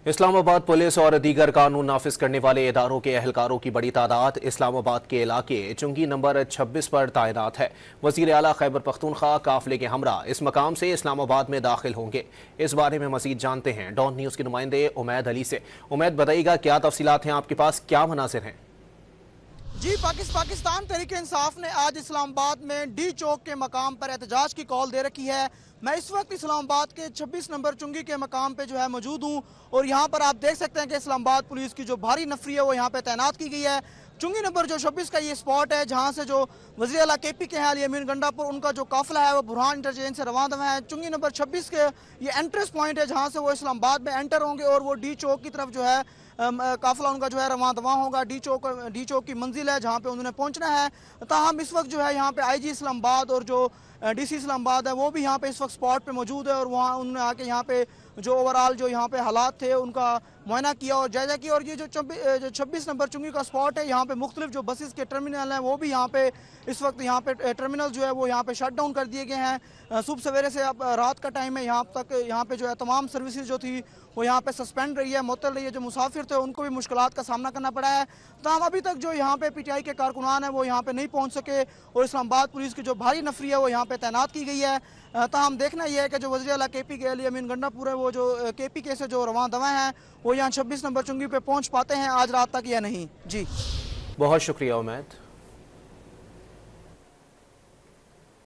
Islamabad police और दीगर कानून नाफिज करने वाले इदारों के अहलकारों की बड़ी तादाद इस्लामाबाद के इलाके चुंगी नंबर 26 पर तैनात है। वज़ीर आला खैबर पख्तूनख्वा काफिले के हमरा इस मकाम से इस्लामाबाद में दाखिल होंगे। इस बारे में मजीद जानते हैं डॉन न्यूज़ के नुमाइंदे उमैद अली से। उमैद, बताइएगा क्या तफसीलात हैं, आपके पास क्या मनासिर हैं? जी, पाकिस्तान तहरीक इंसाफ ने आज इस्लामाबाद में डी चौक के मकाम पर एहतजाज की कॉल दे रखी है। मैं इस वक्त इस्लामाबाद के 26 नंबर चुंगी के मकाम पे जो है मौजूद हूँ और यहाँ पर आप देख सकते हैं कि इस्लामाबाद पुलिस की जो भारी नफरी है वो यहाँ पे तैनात की गई है। चुंगी नंबर जो 26 का ये स्पॉट है जहाँ से जो वज़ीर आला KP के हैं अमीन गंडापुर, उनका जो काफिला है वो बुरहान इंटरचेंज से रवाना दवा है। चुंगी नंबर 26 के ये एंट्रेंस पॉइंट है जहाँ से वो इस्लामाबाद में एंटर होंगे और वो डी चौक की तरफ जो है काफिला उनका जो है रवाना दवा होगा। डी चौक की मंजिल है जहाँ पे उन्होंने पहुँचना है। ताहम इस वक्त जो है यहाँ पे IG इस्लामाबाद और जो DC इस्लामाबाद है वो भी यहाँ पे इस वक्त स्पॉट पे मौजूद है और वहाँ उन्होंने आके यहाँ पे जो ओवरऑल जो यहाँ पे हालात थे उनका मुआयना किया और जायजा किया। और ये जो 26 नंबर चुंगी का स्पॉट है यहाँ पे मुख्तलिफ जो बसेस के टर्मिनल हैं वो भी यहाँ पे इस वक्त यहाँ पे टर्मिनल जो है वो यहाँ पे शट डाउन कर दिए गए हैं। सुबह सवेरे से अब रात का टाइम है, यहाँ पे जो है तमाम सर्विसेज जो थी वो यहाँ पे सस्पेंड रही है, मुअत्तल रही है। जो मुसाफिर थे उनको भी मुश्किलात का सामना करना पड़ा है। तो अभी तक जो यहाँ पे PTI के कारकुनान है वो यहाँ पे नहीं पहुँच सके और इस्लामाबाद पुलिस की जो भारी नफरी है वो यहाँ पे तैनात की गई है। ताहम देखना यह है कि जो वज़ीर आला KP के अमीन गंडापुर है वो जो KP से जो रवाना दवा हैं वो यहाँ 26 नंबर चुंगी पे पहुँच पाते हैं आज रात तक या नहीं। जी, बहुत शुक्रिया उमैद।